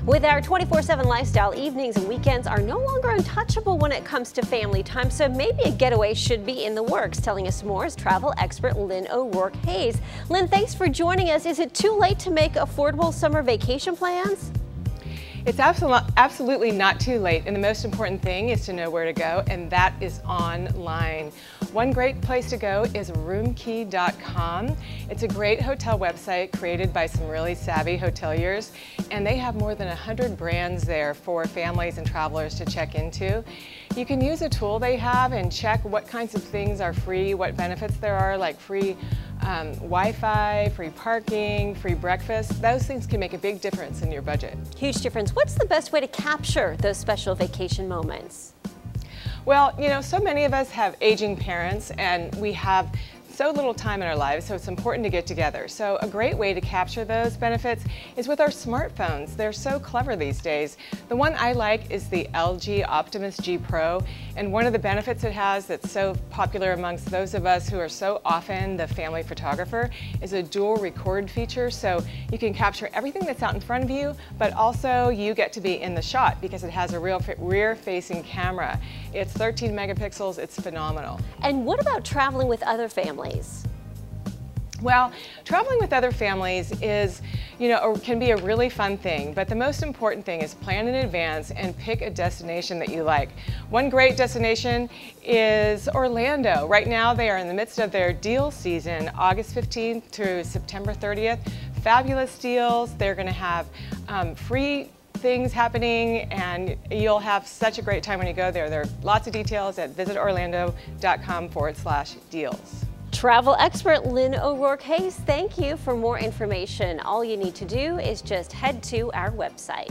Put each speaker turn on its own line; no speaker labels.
With our 24/7 lifestyle, evenings and weekends are no longer untouchable when it comes to family time, so maybe a getaway should be in the works. Telling us more is travel expert Lynn O'Rourke Hayes. Lynn, thanks for joining us. Is it too late to make affordable summer vacation plans?
It's absolutely not too late, and the most important thing is to know where to go, and that is online. One great place to go is roomkey.com. It's a great hotel website created by some really savvy hoteliers, and they have more than 100 brands there for families and travelers to check into. You can use a tool they have and check what kinds of things are free, what benefits there are, like free Wi-Fi, free parking, free breakfast. Those things can make a big difference in your budget.
Huge difference. What's the best way to capture those special vacation moments?
Well, you know, so many of us have aging parents and we have so little time in our lives, so it's important to get together. So a great way to capture those benefits is with our smartphones. They're so clever these days. The one I like is the LG Optimus G Pro, and one of the benefits it has that's so popular amongst those of us who are so often the family photographer is a dual record feature, so you can capture everything that's out in front of you, but also you get to be in the shot because it has a real rear-facing camera. It's 13 megapixels, it's phenomenal.
And what about traveling with other families?
Well, traveling with other families is, can be a really fun thing, but the most important thing is plan in advance and pick a destination that you like. One great destination is Orlando. Right now they are in the midst of their deal season, August 15th through September 30th. Fabulous deals. They're going to have free things happening, and you'll have such a great time when you go there. There are lots of details at visitorlando.com/deals.
Travel expert Lynn O'Rourke Hayes, thank you. For more information, all you need to do is just head to our website.